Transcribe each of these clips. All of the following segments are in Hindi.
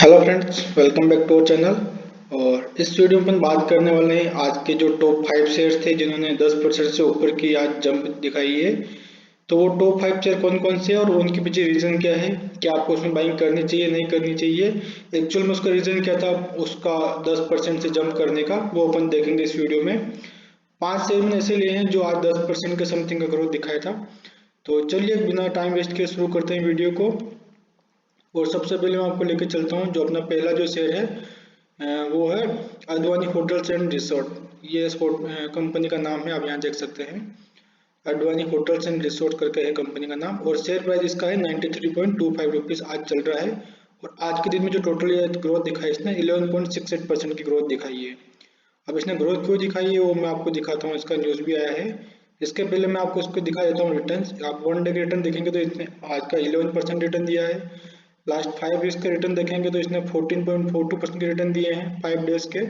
Hello friends, welcome back to our channel. और इस वीडियो में अपन बात करने वाले हैं आज के जो टॉप 5 शेयर्स थे जिन्होंने 10% से ऊपर की आज जंप दिखाई है। तो वो टॉप 5 शेयर कौन कौन से हैं और उनके पीछे रीजन क्या है, क्या आपको उसमें बाइंग करनी चाहिए नहीं करनी चाहिए, एक्चुअल में उसका रीजन क्या था उसका 10% से जंप करने का, वो अपन देखेंगे इस वीडियो में। 5 शेयर मैंने ऐसे लिए हैं जो आज 10% के समथिंग का ग्रोथ दिखाया था। तो चलिए बिना टाइम वेस्ट किए शुरू करते हैं वीडियो को। और सबसे पहले मैं आपको लेकर चलता हूँ जो अपना पहला जो शेयर है वो है अडवाणी होटल्स एंड रिसोर्ट। ये इस कंपनी का नाम है, आप यहाँ देख सकते हैं। अडवाणी होटल्स एंड रिसोर्ट करके है कंपनी का नाम और शेयर प्राइस इसका है 93.25 रुपीज़ आज चल रहा है। और आज के दिन में जो टोटल ये ग्रोथ दिखाई इसने 11.68% की ग्रोथ दिखाई है। अब इसने ग्रोथ क्यों दिखाई है वो मैं आपको दिखाता हूँ, इसका न्यूज़ भी आया है। इसके पहले मैं आपको इसको दिखा देता हूँ रिटर्न। आप वन डे के रिटर्न देखेंगे तो इसने आज का 11% रिटर्न दिया है। लास्ट 5 डेज के रिटर्न देखेंगे तो इसने 14.42% के रिटर्न दिए हैं 5 डेज के।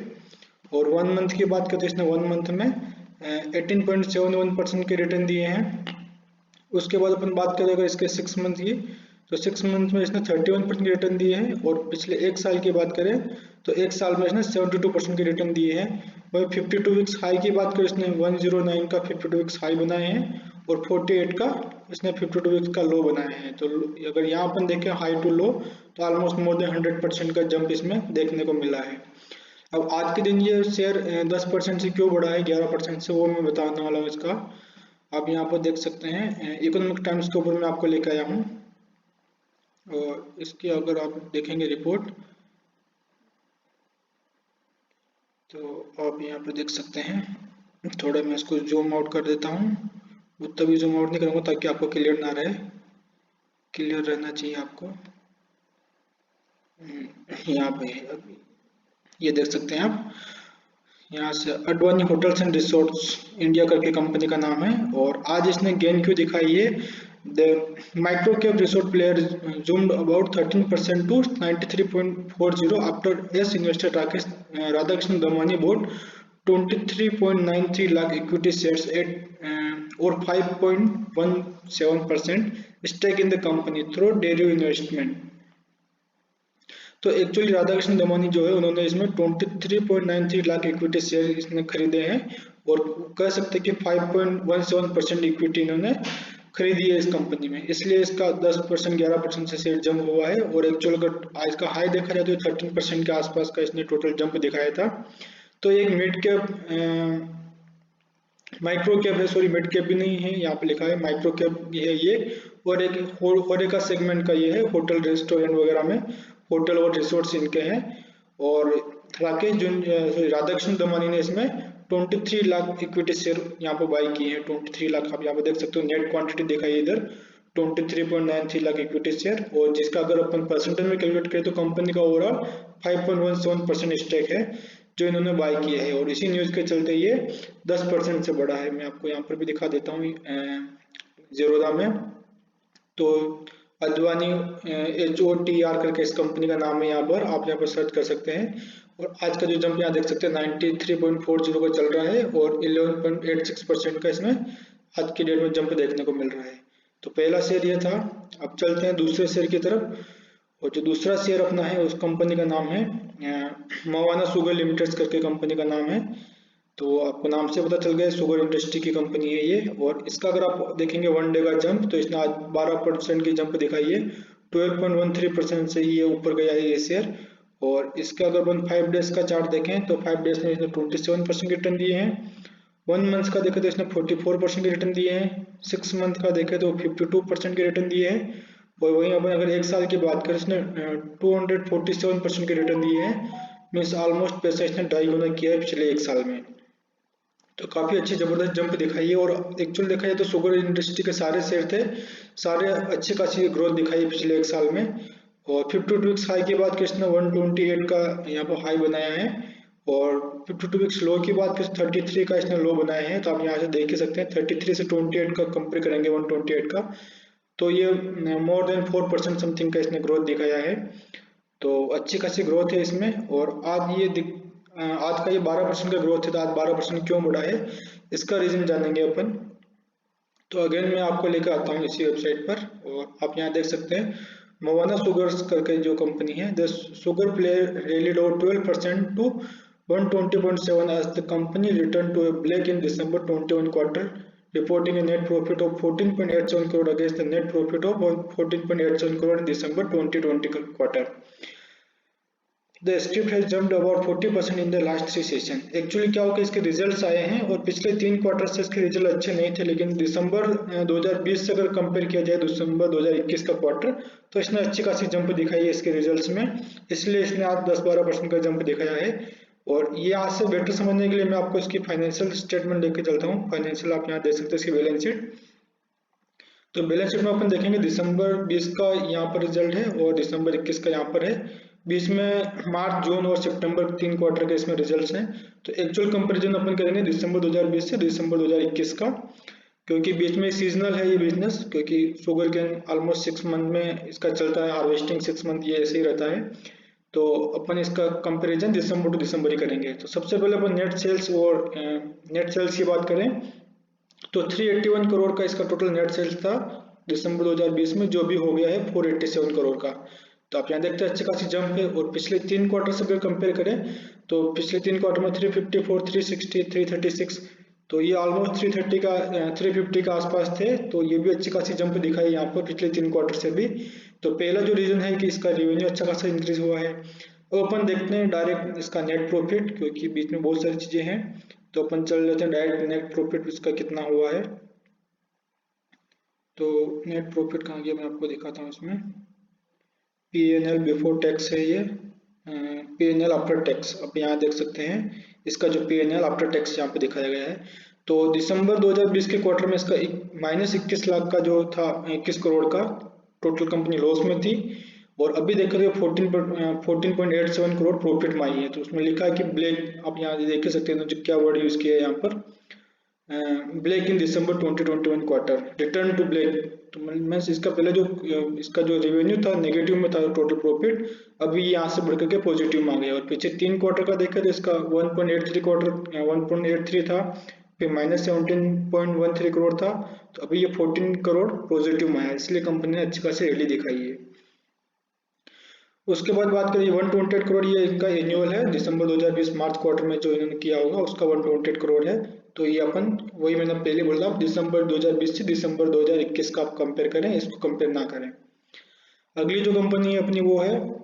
और 1 मंथ की बात करें तो इसने 1 मंथ में 18.71% के रिटर्न दिए हैं। उसके बाद अपन बात करें अगर इसके 6 मंथ की, तो 6 मंथ में इसने 31% रिटर्न दिए हैं। और पिछले एक साल की बात करें तो एक साल में इसने 72% के रिटर्न दिए हैं। वही 52 वीक्स हाई की बात करें इसने 109 का 52 वीक्स हाई बनाए हैं और 48 का इसने 52 वीक्स का लो बनाए हैं। तो अगर यहाँ अपन देखें हाई टू लो तो ऑलमोस्ट मोर देन 100% का जंप इसमें देखने को मिला है। अब आज के दिन ये शेयर 10% से क्यों बढ़ा है 11% से, वो मैं बताने वाला हूँ इसका। आप यहाँ पर देख सकते हैं इकोनॉमिक टाइम्स के ऊपर मैं आपको लेकर आया हूँ। और इसकी अगर आप देखेंगे रिपोर्ट तो आप यहाँ पर देख सकते हैं। थोड़ा मैं इसको जूम आउट कर देता हूँ, उतना भी जूम आउट नहीं करूँगा ताकि आपको क्लियर ना रहे, क्लियर रहना चाहिए आपको। यहाँ पे अभी ये देख सकते हैं आप, यहाँ से Advani hotels and resorts India करके कंपनी का नाम है। और आज इसने गेन क्यों दिखाई है, the micro cap resort player zoomed about 13% to 93.40 after ace investor Rakesh Radhakrishna Damani board 23.93 lakh equity shares at और 5.17% stake in the company through derive investment. तो एक्चुअली राधाकृष्ण दमानी जो है उन्होंने इसमें 23.93 लाख इक्विटी शेयर इसने खरीदे हैं। और कह सकते हैं कि 5.17% इक्विटी इन्होंने खरीदी है इस कंपनी में, इसलिए इसका 10% 11% से शेयर जंप हुआ है। और एक्चुअल अगर आज का हाई देखा जाए तो 13% के आसपास का इसने टोटल जंप दिखाया था। तो एक मिड कैप माइक्रो कैप है, सॉरी मिड कैप भी नहीं है, यहाँ पे लिखा है माइक्रो कैप है ये। और एक होरेका सेगमेंट का ये है, होटल रेस्टोरेंट वगैरह में होटल और रिसोर्ट्स इनके हैं। और राकेश सॉरी राधाकृष्ण दमानी ने इसमें 23 लाख इक्विटी शेयर यहाँ पर बाई किए हैं। 23 लाख आप यहाँ पे देख सकते हो, नेट क्वांटिटी दिखाई इधर 23.93 लाख इक्विटी शेयर। और जिसका अगर अपन परसेंटेज में कैलकुलेट करें तो कंपनी का ओवरऑल 5.17% स्टेक है जो इन्होंने बाय किया है। और इसी न्यूज के चलते ये 10% से बढ़ा है। मैं आपको यहाँ पर भी दिखा देता हूँ जीरोधा में। तो अडवाणी HOTR करके इस कंपनी का नाम है, यहाँ पर आप यहाँ पर सर्च कर सकते हैं। और आज का जो जंप यहाँ देख सकते हैं 93.40 का चल रहा है और 11.86% का इसमें आज की डेट में जंप देखने को मिल रहा है। तो पहला शेयर ये था। अब चलते हैं दूसरे शेयर की तरफ। और जो दूसरा शेयर अपना है उस कंपनी का नाम है मवाना शुगर लिमिटेड करके कंपनी का नाम है। तो आपको नाम से पता चल गया शुगर इंडस्ट्री की कंपनी है ये। और इसका अगर आप देखेंगे वन डे का जंप तो इसने आज 12% की जंप दिखाई है, 12.13% से ये ऊपर गया है ये शेयर। और इसका अगर अपन 5 डेज का चार्ट देखें तो 5 डेज में इसने 27% रिटर्न दिए हैं। 1 मंथ का देखें तो इसने 44% के रिटर्न दिए हैं। 6 मंथ का देखें तो 52% के रिटर्न दिए हैं। और वहीं अपन अगर एक साल की बात करें इसने 247% के रिटर्न दिए हैं। मीन्स ऑलमोस्ट पैसा इसने 2.5 गुना किया है पिछले एक साल में। तो काफी अच्छी जबरदस्त जंप दिखाई है। और एक्चुअल देखा जाए तो शुगर इंडस्ट्री के सारे शेयर थे, सारे अच्छी खासी ग्रोथ दिखाई पिछले एक साल में। और 52 वीक्स हाई की बात करें इसने 128 का यहाँ पर हाई बनाया है। और 52 वीक्स लो की बात करें 33 का इसने लो बनाया है। तो आप यहाँ से देख ही सकते हैं 33 से 28 का कंपेयर करेंगे 128 का, तो ये मोर देन 4% समथिंग का इसने ग्रोथ दिखाया है। तो अच्छी खासी ग्रोथ है इसमें। और आज का ये 12% का ग्रोथ है। तो आज 12% क्यों बढ़ा है इसका रीजन जानेंगे अपन। तो अगेन मैं आपको लेकर आता हूँ इसी वेबसाइट पर और आप यहाँ देख सकते हैं मवाना सुगर्स करके जो कंपनी है, the sugar player rallied over 12% to 120.7 as the company returned to a black in December 21 quarter, reporting a net profit of 14.87 crore against the net profit of 14.87 crore in December 2020 quarter. The script has jumped about 40% in the last 3 session. Actually क्या होगा, इसके रिजल्ट्स आए हैं और पिछले 3 क्वार्टर से इसके रिजल्ट अच्छे नहीं थे, लेकिन दिसंबर 2020 से अगर कंपेयर किया जाए दिसंबर 2021 का क्वार्टर, तो इसने अच्छी खासी जंप दिखाई है इसके रिजल्ट्स में, इसलिए इसने आज 10-12% का जंप दिखाया है। और ये आज से बेटर समझने के लिए मैं आपको इसकी फाइनेंशियल स्टेटमेंट लेके चलता हूँ। फाइनेंशियल आप यहाँ देख सकते हैं इसकी बैलेंस शीट। तो बैलेंस शीट में अपन देखेंगे दिसंबर 20 का यहाँ पर रिजल्ट है और दिसंबर 21 का यहाँ पर है, बीच में मार्च, जून और सितंबर 3 क्वार्टर के इसमें रिजल्ट्स हैं। तो एक्चुअल कंपैरिजन अपन करेंगे दिसंबर 2020 से दिसंबर 2021 का, क्योंकि बीच में सीजनल है ये बिजनेस, क्योंकि शुगर केन ऑलमोस्ट 6 मंथ में इसका चलता है, हार्वेस्टिंग 6 मंथ ये ऐसे ही रहता है। तो अपन इसका कंपैरिजन दिसंबर टू दिसंबर ही करेंगे। तो सबसे पहले अपन नेट सेल्स और नेट सेल्स की बात करें तो 381 करोड़ का इसका टोटल नेट सेल्स था दिसंबर 2020 में, जो भी हो गया है 487 करोड़ का। तो आप यहाँ देखते हैं अच्छी खासी जंप है। और पिछले 3 क्वार्टर से अगर कंपेयर करें तो पिछले 3 क्वार्टर में 354, 360, 336, तो ये ऑलमोस्ट 330 का 350 का आसपास थे। तो ये भी अच्छी खासी जंप दिखाई यहाँ पर पिछले 3 क्वार्टर से भी। तो पहला जो रीजन है कि इसका रेवेन्यू अच्छा खासा इंक्रीज हुआ है। अब अपन देखते हैं डायरेक्ट इसका नेट प्रॉफिट, क्योंकि बीच में बहुत सारी चीजें हैं। तो अपन चल लेते हैं डायरेक्ट नेट प्रॉफिट इसका कितना हुआ है। तो नेट प्रॉफिट कहाँ गया, मैं आपको दिखाता हूँ। इसमें P&L बिफोर टैक्स है ये, P&L आफ्टर टैक्स। अब यहाँ देख सकते हैं इसका जो P&L आफ्टर टैक्स यहाँ पे दिखाया गया है। तो दिसंबर 2020 के क्वार्टर में इसका -21 लाख का जो था, 21 करोड़ का टोटल कंपनी लॉस में थी। और अभी देखा तो 14.87 करोड़ प्रॉफिट में आई है। तो उसमें लिखा है कि ब्लैक, आप यहाँ देख सकते हैं जो क्या वर्ड यूज किया है यहाँ पर, black in December 2021 quarter, return to black. तो मीन्स इसका पहले जो इसका जो रेवेन्यू था नेगेटिव में था टोटल प्रॉफिट, अभी यहाँ से बढ़ करके पॉजिटिव में आ गया। और पीछे 3 क्वार्टर का देखा तो इसका 1.83 था, फिर -17.13 करोड़ था, तो अभी ये 14 करोड़ पॉजिटिव में आया, इसलिए कंपनी ने अच्छी खासी रैली दिखाई है। उसके बाद बात करें 128 करोड़, ये इनका एनुअल है, दिसंबर 2020 मार्च क्वार्टर में जो इन्होंने किया होगा उसका 128 करोड़ है। तो ये अपन वही मैंने पहले बोला, दिसंबर 2020 से दिसंबर 2021 का आप कंपेयर करें, इसको कंपेयर ना करें। अगली जो कंपनी है अपनी वो है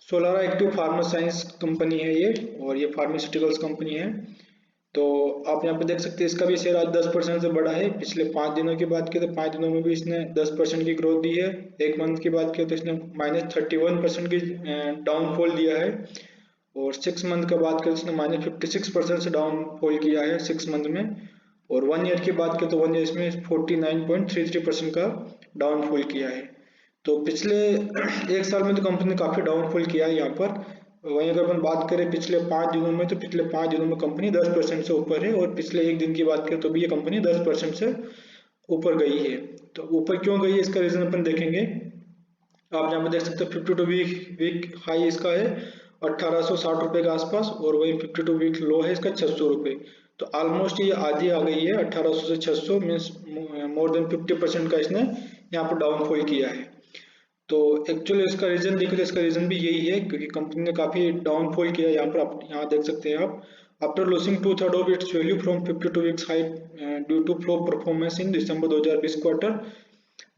Solara active pharma science company है ये, और ये फार्मास्यूटिकल्स कंपनी है। तो आप यहाँ पे देख सकते हैं इसका भी शेयर आज 10% से बढ़ा है। पिछले 5 दिनों की बात की तो 5 दिनों में भी इसने 10% की ग्रोथ दी है। एक मंथ की बात की तो इसने -31% की डाउनफॉल दिया है। और 6 मंथ का बात करें तो इसने -56% से डाउनफॉल किया है 6 मंथ में। और 1 ईयर की बात करें तो 1 ईयर में 49.33% का डाउनफॉल किया है। तो पिछले 1 साल में तो कंपनी ने काफी डाउनफॉल किया है यहाँ पर। वहीं अगर अपन बात करें पिछले 5 दिनों में, तो पिछले 5 दिनों में कंपनी 10% से ऊपर है। और पिछले 1 दिन की बात करें तो भी ये कंपनी 10% से ऊपर गई है। तो ऊपर क्यों गई है इसका रीजन अपन देखेंगे। आप यहाँ पे देख सकते हैं 52 वीक हाई इसका है 1860 रुपए के आसपास, और वही 52 वीक लो है इसका 600 रुपए। तो ऑलमोस्ट ये आधी आ गई है, 1800 से 600 मीन्स मोर देन 50% का इसने यहाँ पर डाउनफॉल किया है। तो एक्चुअली इसका रीजन देखो तो इसका रीजन भी यही है, क्योंकि कंपनी ने काफी डाउनफॉल किया। यहाँ पर आप यहाँ देख सकते हैं आप, after losing 2/3 of its value from 52 weeks high due to flow performance in December 2020 quarter,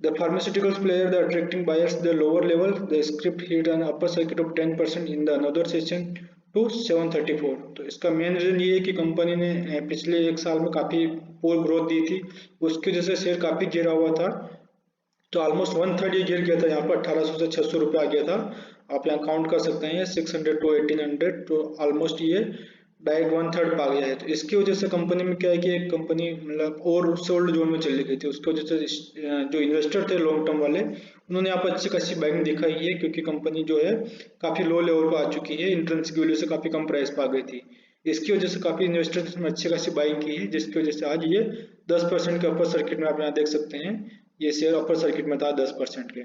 the pharmaceuticals player the attracting buyers the lower level, the script hit an upper circuit of 10% in the another session to 734। तो इसका मेन रीजन ये है कि कंपनी ने पिछले 1 साल में काफी पोर ग्रोथ दी थी, उसकी वजह से शेयर काफी गिरा हुआ था। तो ऑलमोस्ट 1/3 ये गिर गया था, यहाँ पर 1800 से 600 रुपये आ गया था। आप यहाँ काउंट कर सकते हैं 600 टू 1800, तो ऑलमोस्ट ये डायरेक्ट 1/3 पा गया है। तो इसकी वजह से कंपनी में क्या है कि कंपनी मतलब और सोल्ड जोन में चली गई थी, उसकी वजह से जो इन्वेस्टर थे लॉन्ग टर्म वाले, उन्होंने यहाँ पर अच्छी खासी बाइंग दिखाई है, क्योंकि कंपनी जो है काफी लो लेवल पर आ चुकी है, इंट्रेंस की वजह से काफी कम प्राइस पर आ गई थी। इसकी वजह से काफी इन्वेस्टर्स ने अच्छी खासी बाइंग की है, जिसकी वजह से आज ये 10% के अपर सर्किट में आप यहाँ देख सकते हैं, ये शेयर अपर सर्किट में था 10% के।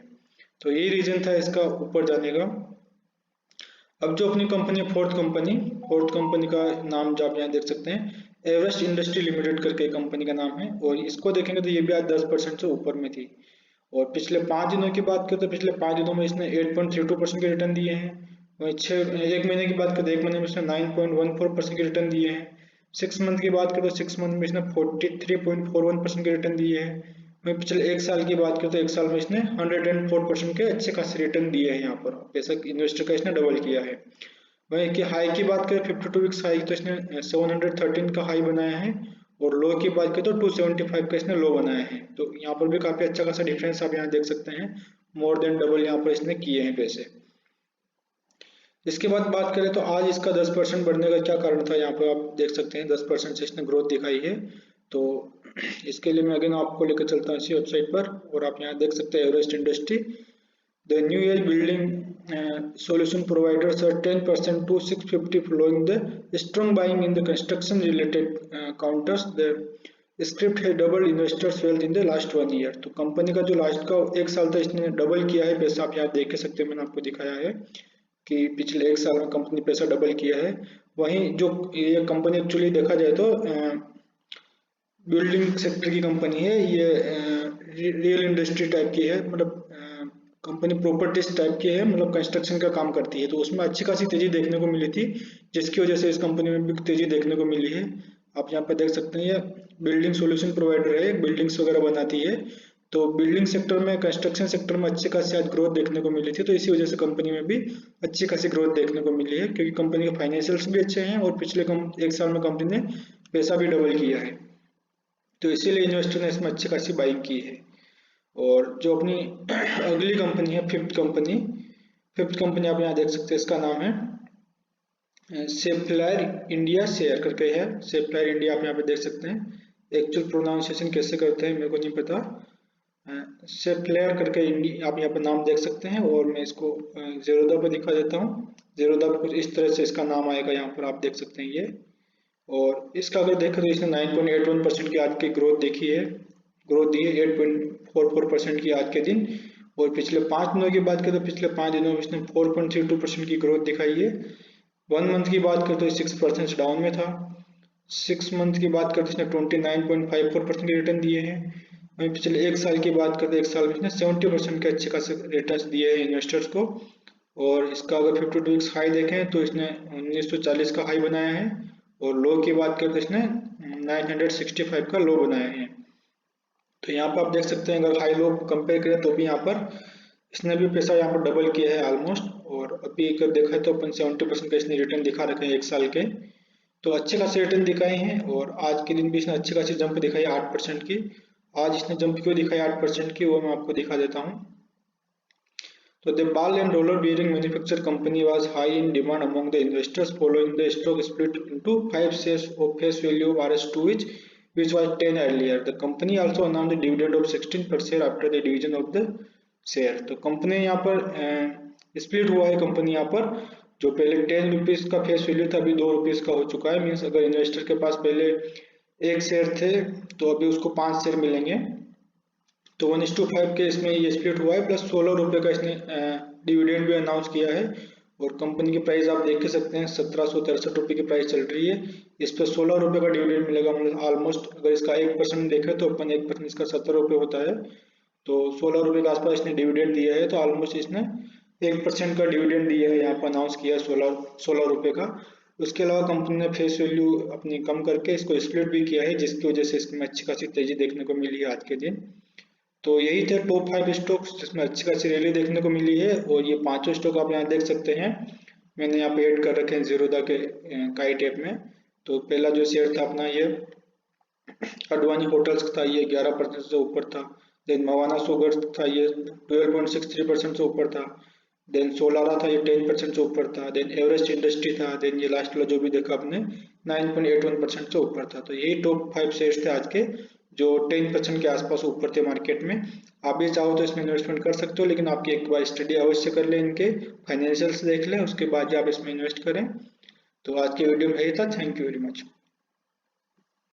तो यही रीजन था इसका ऊपर जाने का। अब जो अपनी कंपनी फोर्थ कंपनी का नाम जो आप यहाँ देख सकते हैं एवरेस्ट इंडस्ट्री लिमिटेड करके कंपनी का नाम है, और इसको देखेंगे तो ये भी आज 10% से ऊपर में थी। और पिछले 5 दिनों की बात करें तो पिछले 5 दिनों में इसने 8.32% के रिटर्न दिए हैं। वहीं 1 महीने की बात करें तो 1 महीने में इसने 9.14% के रिटर्न दिए हैं। 6 मंथ की बात करें तो 6 मंथ में इसने 43.41% के रिटर्न दिए हैं। वहीं पिछले 1 साल की बात करें तो 1 साल में इसने 104% के अच्छे खासे रिटर्न दिए हैं। यहाँ पर पैसा इन्वेस्टर का इसने डबल किया है। वहीं की हाई की बात करें 52 वीक्स हाई तो इसने 713 का हाई बनाया है और लो की बात करें तो 275 का इसने लो बनाया है। तो यहाँ पर भी काफी अच्छा खासा डिफरेंस आप यहाँ देख सकते हैं, मोर देन डबल यहाँ पर इसने किए हैं पैसे। इसके बाद बात करें तो आज इसका 10% बढ़ने का क्या कारण था, यहाँ पर आप देख सकते हैं 10% से इसने ग्रोथ दिखाई है। तो इसके लिए मैं अगेन आपको लेकर चलता हूँ इसी वेबसाइट पर और आप यहाँ देख सकते हैं Everest industry. The new age building solution providers are 10% to 650 following the strong buying in the construction related counters. The script has doubled investors wealth in the last 1 year. तो कंपनी का जो लास्ट का 1 साल था इसने डबल किया है पैसा, आप यहाँ देख सकते हैं, मैंने आपको दिखाया है कि पिछले 1 साल में कंपनी पैसा डबल किया है। वहीं जो ये कंपनी एक्चुअली देखा जाए तो बिल्डिंग सेक्टर की कंपनी है, ये रियल इंडस्ट्री टाइप की है, मतलब कंपनी प्रॉपर्टीज टाइप की है, मतलब कंस्ट्रक्शन का काम करती है। तो उसमें अच्छी खासी तेजी देखने को मिली थी, जिसकी वजह से इस कंपनी में भी तेजी देखने को मिली है। आप यहाँ पर देख सकते हैं ये बिल्डिंग सॉल्यूशन प्रोवाइडर है, बिल्डिंग्स वगैरह बनाती है। तो बिल्डिंग सेक्टर में, कंस्ट्रक्शन सेक्टर में अच्छी खासी आज ग्रोथ देखने को मिली थी, तो इसी वजह से कंपनी में भी अच्छी खासी ग्रोथ देखने को मिली है, क्योंकि कंपनी के फाइनेंशियल्स भी अच्छे हैं और पिछले 1 साल में कंपनी ने पैसा भी डबल किया है। तो इसीलिए इन्वेस्टर ने इसमें अच्छी खासी बाइंग की है। और जो अपनी अगली कंपनी है फिफ्थ कंपनी आप यहाँ देख सकते हैं, इसका नाम है सेफ्लायर इंडिया शेयर करके है। सेफ्लायर इंडिया आप यहाँ पे देख सकते हैं, एक्चुअल प्रोनाउंसिएशन कैसे करते हैं मेरे को नहीं पता, सेफ्लायर करके इंडिया आप यहाँ पे नाम देख सकते हैं। और मैं इसको जेरोदा पे दिखा देता हूँ। जेरोदा पे कुछ इस तरह से इसका नाम आएगा, यहाँ पर आप देख सकते हैं ये। और इसका अगर देखें तो इसने 9.81% की आज की ग्रोथ दी है 8.44% की आज के दिन। और पिछले 5 दिनों की बात करें तो पिछले 5 दिनों में इसने 4.32% की ग्रोथ दिखाई है। 1 मंथ की बात करें तो 6% डाउन में था। 6 मंथ की बात करें तो इसने 29.54% के रिटर्न दिए हैं। वहीं पिछले 1 साल की बात करें तो 1 साल में इसने 70% के अच्छे खासे रिटर्न दिए हैं इन्वेस्टर्स को। और इसका अगर 52 वीक्स हाई देखें तो इसने 1940 का हाई बनाया है और लो की बात करें तो इसने 965 का लो बनाया है। तो यहाँ पर आप देख सकते हैं, अगर हाई लो कंपेयर करें तो भी यहाँ पर इसने भी पैसा यहाँ पर डबल किया है ऑलमोस्ट। और अभी अगर देखा है तो अपन 70% का इसने रिटर्न दिखा रखे हैं 1 साल के, तो अच्छे खासे रिटर्न दिखाए हैं। और आज के दिन भी इसने अच्छी खासी जंप दिखाई 8% की। आज इसने जंप क्यों दिखाई 8% की, वो मैं आपको दिखा देता हूँ। So the ball and roller bearing manufacturer company was high in demand among the investors following the stock split into 5 shares of face value of RS2 which was 10 earlier. The company also announced a dividend of 16 per share after the division of the share. तो कंपनी यहाँ पर स्प्लिट हुआ है, कंपनी यहाँ पर जो पहले 10 रुपीज का फेस वैल्यू था अभी 2 रुपीज का हो चुका है। मीन्स अगर इन्वेस्टर के पास पहले 1 शेयर थे तो अभी उसको 5 शेयर मिलेंगे। तो 1:5 के इसमें ये स्प्लिट हुआ है, प्लस 16 रुपये का इसने डिविडेंड भी अनाउंस किया है। और कंपनी की प्राइस आप देख सकते हैं 1763 रुपये की प्राइस चल रही है। इस पर 16 रुपये का डिविडेंड मिलेगा, मतलब ऑलमोस्ट अगर इसका 1% देखें तो अपन 1% इसका 70 रुपये होता है। तो 16 रुपये के आसपास इसने डिविडेंड दिया है, तो ऑलमोस्ट इसने 1% का डिविडेंड दिया है, यहाँ पर अनाउंस किया है 16 रुपये का। उसके अलावा कंपनी ने फेस वैल्यू अपनी कम करके इसको स्प्लिट भी किया है, जिसकी वजह से इसमें अच्छी खासी तेजी देखने को मिली है आज के दिन। तो यही थे टॉप 5 स्टॉक्स जिसमें अच्छी खासी रैली देखने को मिली है। और ये 5 स्टॉक आप यहाँ देख सकते हैं, मैंने यहाँ पे ऐड कर रखे हैं जीरोदा के काइट ऐप में। तो पहला जो शेयर था अपना ये अडवाणी होटल्स था, ये 11% से ऊपर था। देन मवाना शुगर था, ये 12.63% से ऊपर था। देन सोलारा था, ये 10% से ऊपर था। देन एवरेस्ट इंडस्ट्री था। देन ये लास्ट वाला जो भी देखा आपने 9.81% से ऊपर था। तो यही टॉप 5 शेयर्स थे आज के, जो 10% के आसपास ऊपर थे मार्केट में। आप भी चाहो तो इसमें इन्वेस्टमेंट कर सकते हो, लेकिन आपकी एक बार स्टडी अवश्य कर लें, इनके फाइनेंशियल्स देख लें, उसके बाद आप इसमें इन्वेस्ट करें। तो आज के वीडियो में यही था। Thank you very much.